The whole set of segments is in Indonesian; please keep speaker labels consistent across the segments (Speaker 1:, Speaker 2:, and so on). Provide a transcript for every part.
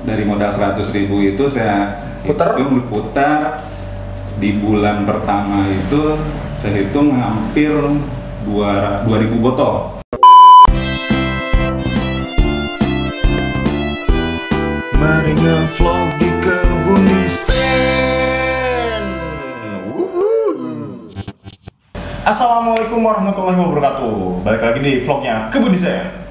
Speaker 1: dari modal 100.000 itu saya putar di bulan pertama itu saya hitung hampir 2.000 botol.
Speaker 2: Mari nge-vlog di Kebun Desain. Assalamualaikum warahmatullahi wabarakatuh. Balik lagi di vlognya Kebun Desain.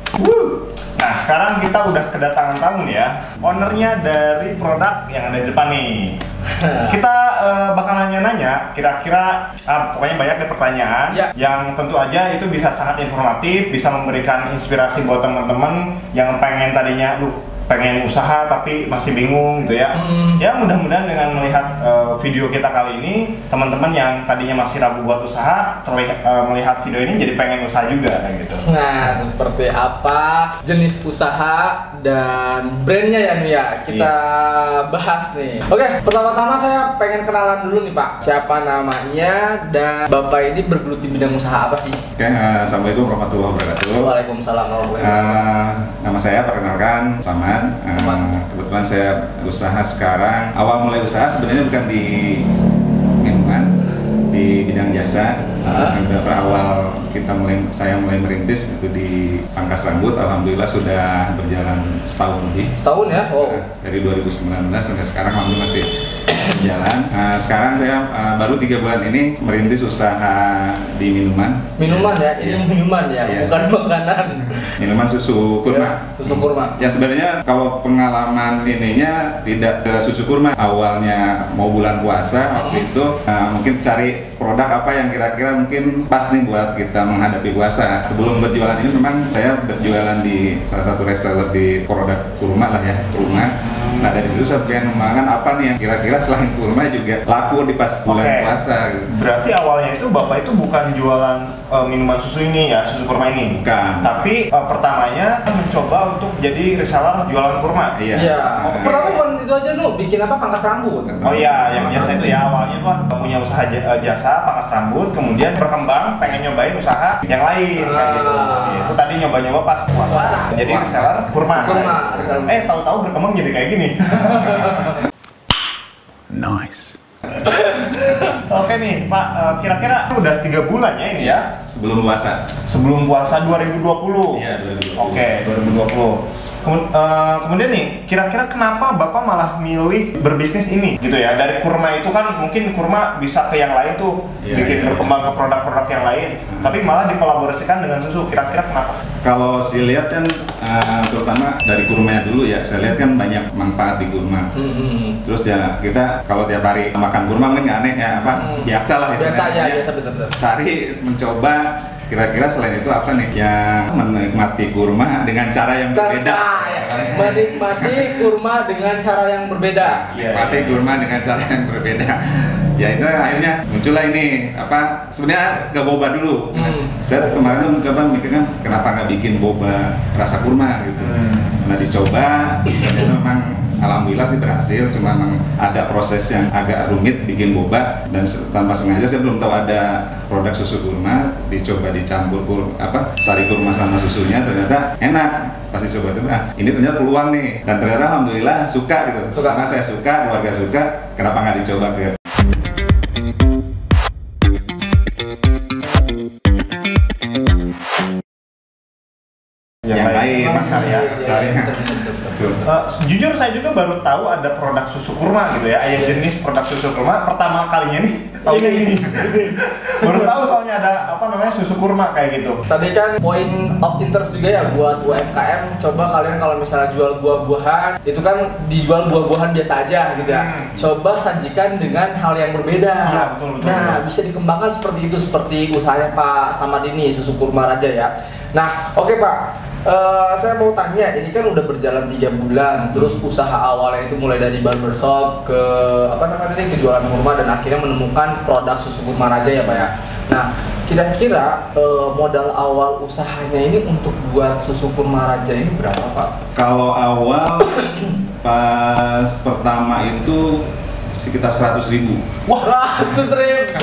Speaker 2: Nah, sekarang kita udah kedatangan tamu nih ya, ownernya dari produk yang ada di depan nih. Kita bakal nanya-nanya, kira-kira pokoknya banyak deh pertanyaan yang tentu aja itu bisa sangat informatif, bisa memberikan inspirasi buat teman-teman yang pengen tadinya pengen usaha tapi masih bingung gitu ya. Ya mudah-mudahan dengan melihat video kita kali ini, teman-teman yang tadinya masih ragu buat usaha melihat video ini jadi pengen usaha juga kayak gitu.
Speaker 3: Nah, seperti apa jenis usaha dan brandnya ya Nu ya, kita bahas nih. Oke, pertama-tama saya pengen kenalan dulu nih Pak. Siapa namanya dan Bapak ini bergelut di bidang usaha apa sih?
Speaker 1: Oke, assalamualaikum warahmatullahi wabarakatuh.
Speaker 3: Waalaikumsalam warahmatullahi wabarakatuh.
Speaker 1: Nama saya perkenalkan Samad. Kebetulan saya usaha sekarang. Awal mulai usaha sebenarnya bukan di minuman, di bidang jasa. Berawal saya mulai merintis itu di pangkas rambut. Alhamdulillah sudah berjalan setahun lebih.
Speaker 3: Setahun ya? Oh.
Speaker 1: Dari 2019 sampai sekarang alhamdulillah masih berjalan. Sekarang saya baru 3 bulan ini merintis usaha di minuman.
Speaker 3: Minuman ya? Ini minuman ya? Bukan makanan.
Speaker 1: Minuman susu kurma.
Speaker 3: Susu kurma.
Speaker 1: Ya sebenarnya kalau pengalaman ininya tidak ke susu kurma. Awalnya mau bulan puasa waktu itu mungkin cari produk apa yang kira-kira mungkin pas nih buat kita menghadapi puasa. Sebelum berjualan ini memang saya berjualan di salah satu reseller di produk kurma lah ya, kurma. Nah dari situ saya pengen mengembangkan apa nih yang kira-kira selain kurma juga laku di pas bulan puasa.
Speaker 2: Berarti awalnya itu Bapak itu bukan jualan minuman susu ini ya, susu kurma ini?
Speaker 1: Bukan.
Speaker 2: Tapi pertamanya mencoba untuk jadi reseller jualan kurma?
Speaker 1: Iya.
Speaker 3: Pertama bukan itu aja Nu, bikin apa pangkas rambut.
Speaker 2: Oh iya, yang jasa itu ya awalnya Pak punya usaha jasa pangkas rambut, kemudian berkembang pengen nyobain usaha yang lain kayak gitu. Itu tadi nyoba-nyoba pas puasa. Jadi reseller kurma. Tahu-tahu berkembang jadi kayak gini.
Speaker 1: Nice.
Speaker 2: Oke nih Pak, kira-kira udah 3 bulan ya ini ya?
Speaker 1: Sebelum puasa.
Speaker 2: Sebelum puasa 2020.
Speaker 1: Iya, 2020.
Speaker 2: Oke, 2020. Kemudian nih, kira-kira kenapa Bapak malah milih berbisnis ini gitu ya? Dari kurma itu kan mungkin kurma bisa ke yang lain tuh, berkembang ke produk-produk yang lain, tapi malah dikolaborasikan dengan susu. Kira-kira kenapa?
Speaker 1: Kalau saya lihat kan terutama dari kurmanya dulu ya, saya lihat kan banyak manfaat di kurma. Terus ya kita kalau tiap hari makan kurma kan nggak aneh ya, biasa lah istilahnya.
Speaker 3: Biasa betul.
Speaker 1: Cari mencoba kira-kira selain itu apa nih yang menikmati kurma dengan cara yang berbeda.
Speaker 3: Menikmati kurma dengan cara yang berbeda.
Speaker 1: Menikmati kurma dengan cara yang berbeda. Ya itu akhirnya muncullah ini sebenarnya nggak boba dulu. Saya kemarin tuh mencoba mikirkan kenapa nggak bikin boba rasa kurma gitu. Nah dicoba, ternyata memang alhamdulillah sih berhasil, cuma memang ada proses yang agak rumit bikin boba dan tanpa sengaja saya belum tahu ada produk susu kurma, dicoba dicampur sari kurma sama susunya ternyata enak. Pasti coba ini ternyata peluang nih dan ternyata alhamdulillah suka gitu. Karena saya suka, keluarga suka, kenapa nggak dicoba ke yang lain
Speaker 2: jujur saya juga baru tahu ada produk susu kurma gitu ya, jenis produk susu kurma pertama kalinya nih tahun ini. Baru tahu soalnya ada susu kurma kayak gitu.
Speaker 3: Tadi kan point of interest juga ya buat UMKM, coba kalian kalau misalnya jual buah-buahan itu kan dijual buah-buahan biasa aja gitu ya. Coba sajikan dengan hal yang berbeda.
Speaker 2: Ya, betul.
Speaker 3: Nah, bisa dikembangkan seperti itu, seperti usahanya Pak Samad ini, susu kurma Raja ya. Nah, oke Pak. Saya mau tanya, ini kan udah berjalan 3 bulan, terus usaha awalnya itu mulai dari barbershop ke ke jualan kurma dan akhirnya menemukan produk susu kurma Raja ya Pak ya. Nah, kira-kira modal awal usahanya ini untuk buat susu kurma Raja ini berapa Pak?
Speaker 1: Kalau awal pas pertama itu sekitar 100.000.
Speaker 2: Wah,
Speaker 3: 100.000.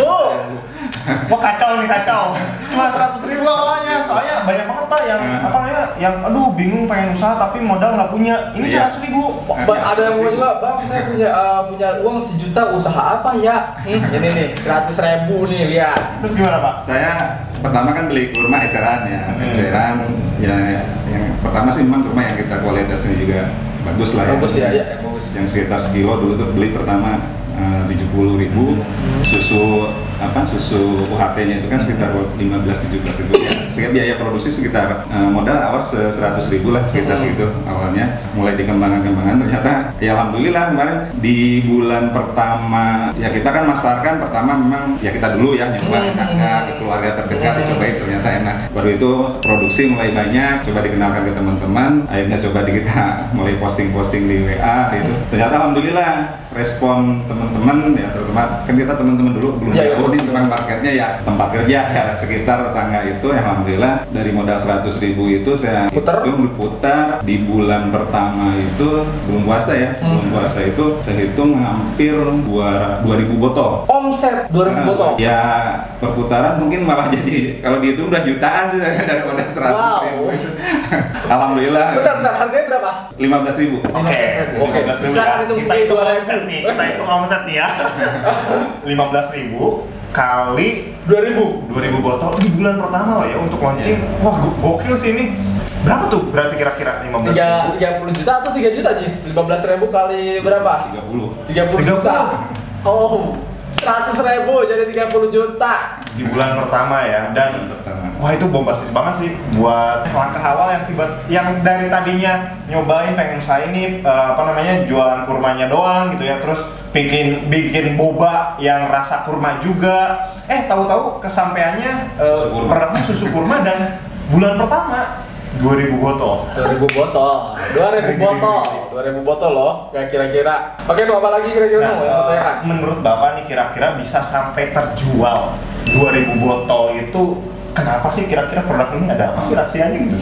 Speaker 2: wah kacau nih, kacau. Cuma 100.000 awalnya, soalnya banyak banget Pak yang apa namanya, yang aduh bingung pengen usaha tapi modal nggak punya. Ini 100.000.
Speaker 3: Ada yang mau juga, Bang, saya punya uang 1 juta, usaha apa ya? Ini nih 100.000 nih, lihat.
Speaker 2: Terus gimana Pak?
Speaker 1: Saya pertama kan beli kurma eceran ya, eceran ya, yang pertama sih memang kurma yang kita kualitasnya juga bagus lah ya.
Speaker 3: Bagus ya, bagus.
Speaker 1: Yang sekitar sekilo dulu tuh beli pertama 70.000, susu UHT-nya itu kan sekitar 15-17 ribu ya. Sehingga biaya produksi sekitar modal awal 100.000 lah sekitar segitu awalnya. Mulai dikembangkan ternyata ya alhamdulillah kemarin di bulan pertama ya kita kan masarkan pertama memang ya kita dulu ya nyoba enaknya ke keluarga terdekat dicobain ternyata enak. Baru itu produksi mulai banyak, coba dikenalkan ke teman-teman, akhirnya coba kita mulai posting-posting di WA gitu. Ternyata alhamdulillah respon teman-teman ya, terutama kan kita teman-teman dulu belum jauh nih tentang marketnya ya, tempat kerja ya sekitar tetangga itu ya, alhamdulillah dari modal 100.000 itu saya putar di bulan pertama itu sebelum puasa ya, sebelum puasa itu saya hitung hampir 2.000 botol.
Speaker 3: Omset 2.000 botol.
Speaker 1: Ya perputaran mungkin malah jadi kalau dihitung udah jutaan sih dari modal 100.000. Alhamdulillah.
Speaker 3: Bentar, harganya berapa?
Speaker 1: 15.000.
Speaker 3: Oke. Silakan hitung sendiri 2.000
Speaker 2: nih. Kita hitung omset nih ya. 15.000 kali 2.000 botol di bulan pertama loh ya untuk launching. Wah, gokil sih ini. Berapa tuh berarti kira-kira 15.000?
Speaker 3: 30 juta atau 3 juta, Cis? 15.000 kali berapa? 30 juta. Oh, 100.000 jadi 30 juta
Speaker 2: di bulan pertama ya. Dan wah itu bombastis banget sih buat langkah awal yang dari tadinya nyobain pengen usaha ini jualan kurmanya doang gitu ya, terus bikin boba yang rasa kurma juga, tahu-tahu kesampaiannya produknya susu kurma dan bulan pertama 2.000 botol. 2.000
Speaker 3: botol loh, kayak kira-kira. Oke, apa lagi kira-kira yang bertanyakan?
Speaker 2: Menurut Bapak nih kira-kira bisa sampai terjual 2.000 botol itu kenapa sih kira-kira produk ini ada apa sih rahasianya gitu?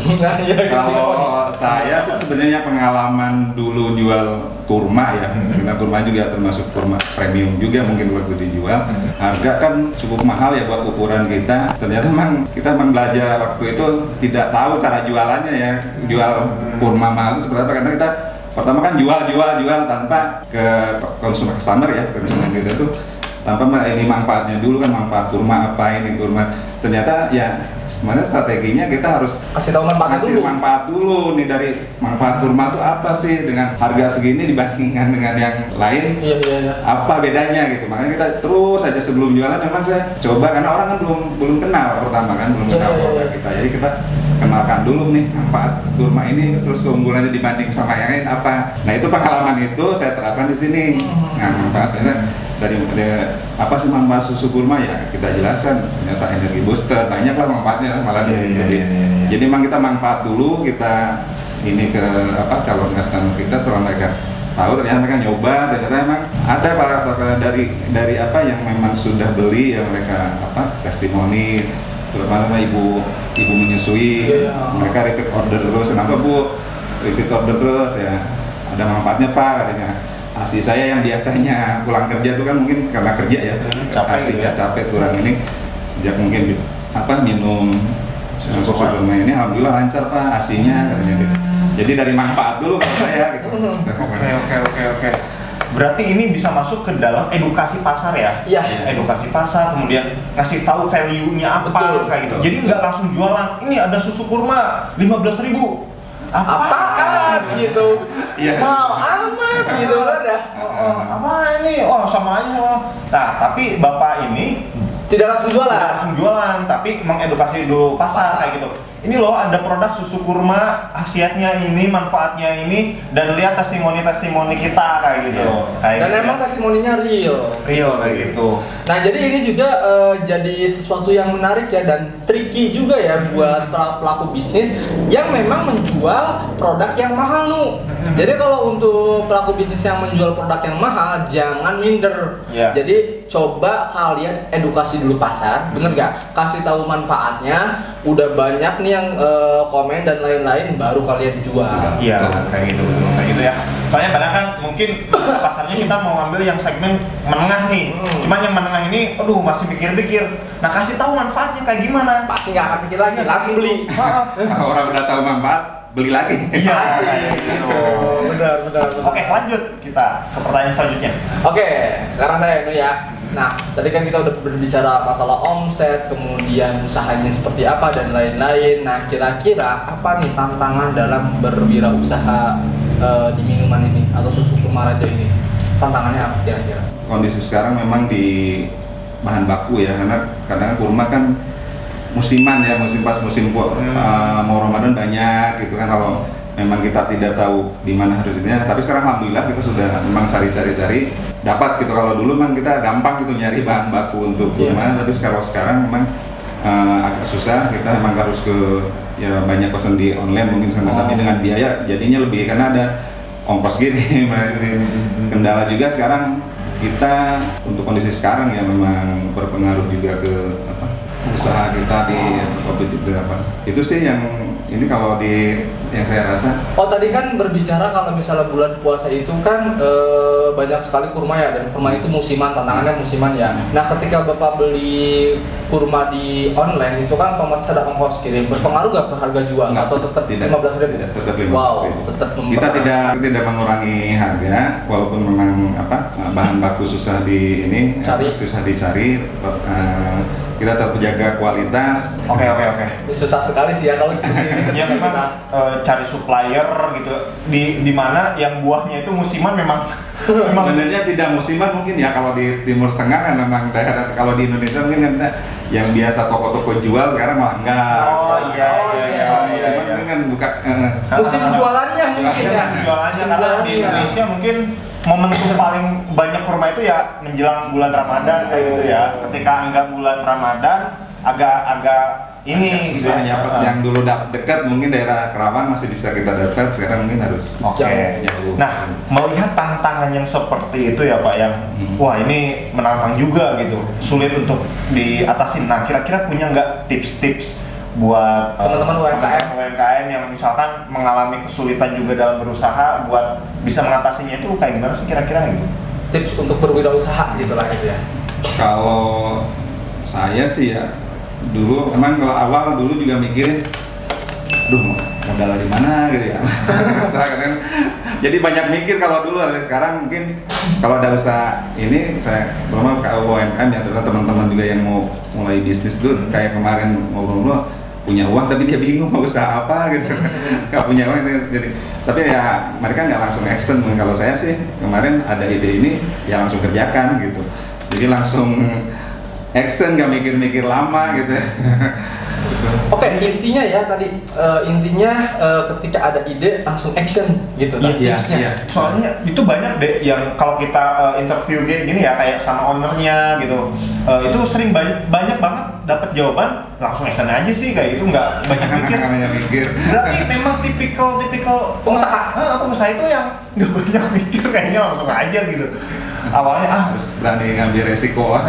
Speaker 1: Kalau saya sih sebenarnya pengalaman dulu jual kurma ya, karena kurma juga termasuk kurma premium juga mungkin waktu dijual. Harga kan cukup mahal ya buat ukuran kita. Ternyata kita belajar waktu itu tidak tahu cara jualannya ya, jual kurma mahal itu seperti apa, karena kita pertama kan jual tanpa ke customer ya, konsumen kita tuh tanpa ini manfaatnya dulu kan, manfaat kurma apa ini kurma. Ternyata ya sebenarnya strateginya kita harus
Speaker 3: kasih tahu manfaat
Speaker 1: dulu nih, dari manfaat kurma itu apa sih dengan harga segini dibandingkan dengan yang lain.
Speaker 3: Iya.
Speaker 1: Apa bedanya gitu. Makanya kita terus aja sebelum jualan memang saya coba, karena orang kan belum kenal pertama kan, belum kenal produk kita. Jadi kita kenalkan dulu nih manfaat kurma ini, terus keunggulannya dibanding sama yang lain apa. Nah, itu pengalaman itu saya terapkan di sini. Nah, manfaatnya dari apa sih manfaat susu kurma ya kita jelaskan, ternyata energi booster, banyak lah manfaatnya malah jadi memang kita manfaat dulu, kita ini ke calon customer kita, setelah mereka tahu ternyata mereka nyoba, ternyata emang ada dari apa yang memang sudah beli yang mereka testimoni, terutama ibu menyusui, mereka repeat order terus. Kenapa Bu repeat order terus ya? Ada manfaatnya Pak katanya. ASI saya yang biasanya pulang kerja tuh kan mungkin karena kerja ya, capek kurang ini, sejak mungkin minum susu kurma ini alhamdulillah lancar Pak ASI-nya katanya gitu. Jadi dari manfaat dulu kalau saya gitu.
Speaker 2: Oke. Berarti ini bisa masuk ke dalam edukasi pasar ya?
Speaker 3: Iya.
Speaker 2: Edukasi pasar, kemudian ngasih tahu value-nya apa kayak gitu. Jadi nggak langsung jualan. Ini ada susu kurma 15.000.
Speaker 3: Apaan gitu? Mahal amat gitu kan ya?
Speaker 2: Apa ini? Oh sama aja. Nah tapi Bapak ini
Speaker 3: tidak langsung jualan,
Speaker 2: tapi mengedukasi dulu pasar kayak gitu. Ini loh ada produk susu kurma, khasiatnya ini, manfaatnya ini, dan lihat testimoni kita kayak gitu.
Speaker 3: Dan emang testimoninya real
Speaker 2: kayak gitu.
Speaker 3: Nah jadi ini juga jadi sesuatu yang menarik ya, dan tricky juga ya buat pelaku bisnis yang memang menjual produk yang mahal Jadi kalau untuk pelaku bisnis yang menjual produk yang mahal, jangan minder. Jadi coba kalian edukasi dulu pasar, bener gak? Kasih tahu manfaatnya. Udah banyak nih yang komen dan lain-lain baru kalian jual.
Speaker 2: Iya, kayak gitu ya. Soalnya padahal kan mungkin pasarnya kita mau ngambil yang segmen menengah nih. Cuman yang menengah ini, aduh masih pikir-pikir. Nah kasih tahu manfaatnya kayak gimana?
Speaker 3: Pasti nggak akan pikir lagi, langsung beli.
Speaker 1: Kalau orang udah tahu manfaat, beli lagi.
Speaker 2: Iya,
Speaker 3: gitu. Benar.
Speaker 2: Oke, lanjut kita ke pertanyaan selanjutnya.
Speaker 3: Oke, sekarang saya itu ya. Nah, tadi kan kita udah berbicara masalah omset, kemudian usahanya seperti apa dan lain-lain. Nah, kira-kira apa nih tantangan dalam berwirausaha di minuman ini atau susu kurma raja ini? Tantangannya apa kira-kira?
Speaker 1: Kondisi sekarang memang di bahan baku ya, karena kurma kan musiman ya, musim mau Ramadan banyak gitu kan. Kalau memang kita tidak tahu di mana harusnya, tapi sekarang alhamdulillah kita sudah memang cari dapat gitu. Kalau dulu memang kita gampang gitu nyari bahan baku untuk kurma, tapi sekarang memang agak susah. Kita memang harus ke banyak pesan di online mungkin tapi dengan biaya jadinya lebih karena ada ongkos gini. Kendala juga sekarang kita untuk kondisi sekarang ya memang berpengaruh juga ke usaha kita di COVID itu sih yang ini kalau yang saya rasa.
Speaker 3: Oh tadi kan berbicara kalau misalnya bulan puasa itu kan banyak sekali kurma ya, dan kurma itu musiman, tantangannya musiman ya. Nah ketika Bapak beli kurma di online itu kan otomatis ada ongkos kirim, berpengaruh nggak ke harga jual atau tetap 15.000?
Speaker 1: Tetap 15.000.
Speaker 3: Wow, tetap
Speaker 1: kita tidak mengurangi harga walaupun memang bahan baku susah susah dicari. Kita tetap menjaga kualitas.
Speaker 2: Oke.
Speaker 3: Ini susah sekali sih ya kalau seperti ini.
Speaker 2: Ya memang cari supplier gitu di mana yang buahnya itu musiman memang
Speaker 1: sebenarnya tidak musiman mungkin ya kalau di Timur Tengah kan memang daerah, kalau di Indonesia mungkin kan yang biasa toko-toko jual sekarang malah enggak. Musiman mungkin kan buka
Speaker 3: musim jualannya mungkin ya.
Speaker 2: Musim jualannya karena di Indonesia mungkin momentum paling banyak kurma itu ya menjelang bulan Ramadan kayak gitu ya. Ketika anggap bulan Ramadan agak ini
Speaker 1: susah yang dulu dekat mungkin daerah Kerawang masih bisa kita dapat, sekarang mungkin harus.
Speaker 2: Oke. Nah, melihat tantangan yang seperti itu ya Pak, yang wah ini menantang juga gitu, sulit untuk diatasin. Nah, kira-kira punya nggak tips-tips buat
Speaker 3: teman-teman
Speaker 2: UMKM yang misalkan mengalami kesulitan juga dalam berusaha buat bisa mengatasinya itu kayak gimana sih kira-kira gitu?
Speaker 3: Tips untuk berwirausaha gitu lah gitu ya.
Speaker 1: Kalau saya sih ya dulu emang kalau awal dulu juga mikirin aduh modal dari mana gitu ya. Jadi banyak mikir kalau dulu, sekarang mungkin kalau ada usaha ini saya belum mau UMKM ya, teman-teman juga yang mau mulai bisnis tuh kayak kemarin ngobrol punya uang tapi dia bingung mau usaha apa gitu. Nggak punya uang jadi tapi ya mereka nggak langsung action. Kalau saya sih kemarin ada ide ini ya langsung kerjakan gitu, jadi langsung action, nggak mikir-mikir lama gitu.
Speaker 3: Oke, intinya ya tadi ketika ada ide langsung action gitu tipsnya.
Speaker 1: Iya.
Speaker 2: Soalnya itu banyak deh yang kalau kita interview gini ya kayak sama ownernya gitu, itu sering banyak banget dapat jawaban langsung action aja sih kayak itu, nggak banyak mikir. Berarti memang tipikal pengusaha itu yang nggak banyak mikir, kayaknya langsung aja gitu. Awalnya
Speaker 1: harus berani ngambil resiko.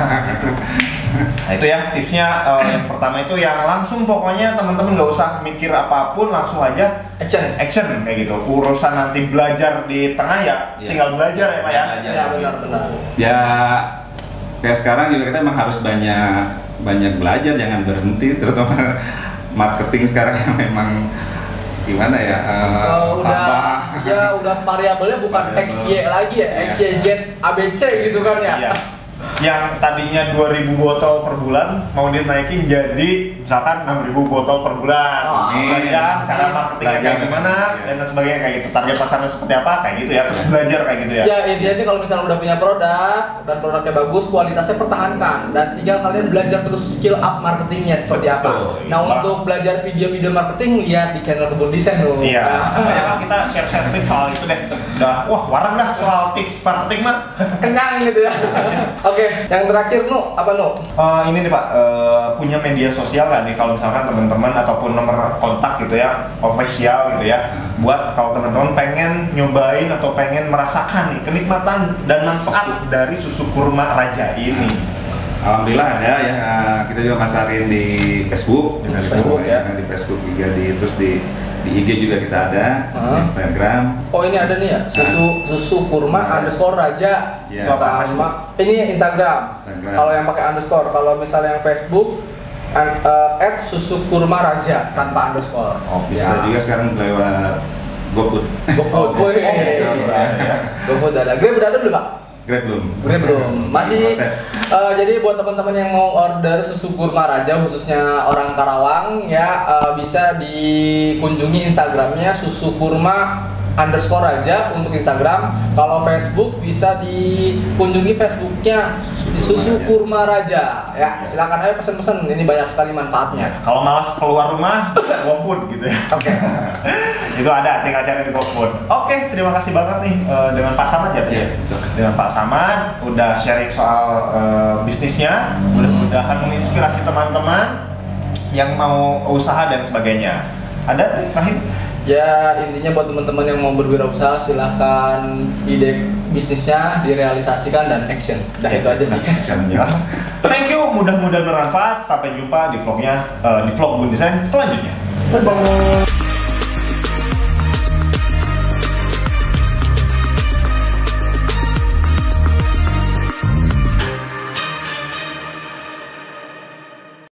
Speaker 2: Nah itu ya tipsnya, yang pertama itu yang langsung pokoknya teman-teman nggak usah mikir apapun, langsung aja action kayak gitu. Urusan nanti belajar di tengah ya tinggal belajar ya Pak ya.
Speaker 3: Ya benar.
Speaker 1: Ya kayak sekarang juga kita emang harus banyak belajar, jangan berhenti, terutama marketing sekarang yang memang gimana ya
Speaker 3: udah variabelnya bukan XY lagi ya, XYZ ABC gitu kan ya.
Speaker 2: Iya. Yang tadinya 2.000 botol per bulan mau dinaikin jadi misalkan 6.000 botol per bulan. Ya, cara marketingnya kayak gimana dan sebagainya kayak gitu. Target pasarnya seperti apa kayak gitu ya. Terus belajar kayak gitu ya.
Speaker 3: Ya intinya sih kalau misalnya udah punya produk dan produknya bagus, kualitasnya pertahankan dan tinggal kalian belajar terus skill up marketingnya seperti apa. Nah untuk belajar video-video marketing lihat di channel Kebun Desain loh.
Speaker 2: Iya. Banyak kita share tips soal itu deh. Udah warang dah soal tips marketing mah.
Speaker 3: Kenyang gitu ya. Oke, yang terakhir apa
Speaker 2: ini nih Pak, punya media sosial kan nih kalau misalkan teman-teman ataupun nomor kontak gitu ya, official gitu ya, buat kalau teman-teman pengen nyobain atau pengen merasakan nih kenikmatan dan manfaat dari susu kurma raja ini.
Speaker 1: Alhamdulillah ada ya, kita juga masarin di Facebook,
Speaker 3: Di Facebook ya.
Speaker 1: Di Facebook juga, terus di IG juga kita ada, di Instagram.
Speaker 3: Oh ini ada nih ya, susu kurma underscore raja.
Speaker 1: Ya.
Speaker 3: Sama ini Instagram. Kalau yang pakai underscore, kalau misalnya yang Facebook @susu kurma raja tanpa underscore.
Speaker 1: Oh, bisa juga sekarang lewat GoFood.
Speaker 3: GoFood, GoFood ada. Grab berada belum Pak?
Speaker 1: Grab belum.
Speaker 3: Grab belum. Masih.
Speaker 1: Proses.
Speaker 3: Jadi buat teman-teman yang mau order susu kurma raja khususnya orang Karawang ya bisa dikunjungi Instagramnya susu kurma underscore raja untuk Instagram. Kalau Facebook bisa dikunjungi Facebooknya susu kurma raja ya. Silakan ayo pesen-pesen, ini banyak sekali manfaatnya.
Speaker 2: Kalau malas keluar rumah, GoFood gitu ya.
Speaker 3: Oke.
Speaker 2: Itu ada, tinggal cari di GoFood. Oke, terima kasih banget nih dengan Pak Samad ya.
Speaker 1: Iya, betul.
Speaker 2: Dengan Pak Samad udah sharing soal bisnisnya, mudah-mudahan menginspirasi teman-teman yang mau usaha dan sebagainya. Ada terakhir?
Speaker 3: Ya intinya buat teman-teman yang mau berwirausaha silahkan ide bisnisnya direalisasikan dan action. Udah itu aja sih.
Speaker 2: Thank you, mudah-mudahan bermanfaat. Sampai jumpa di vlognya di vlog Bun Design selanjutnya.
Speaker 3: Bye.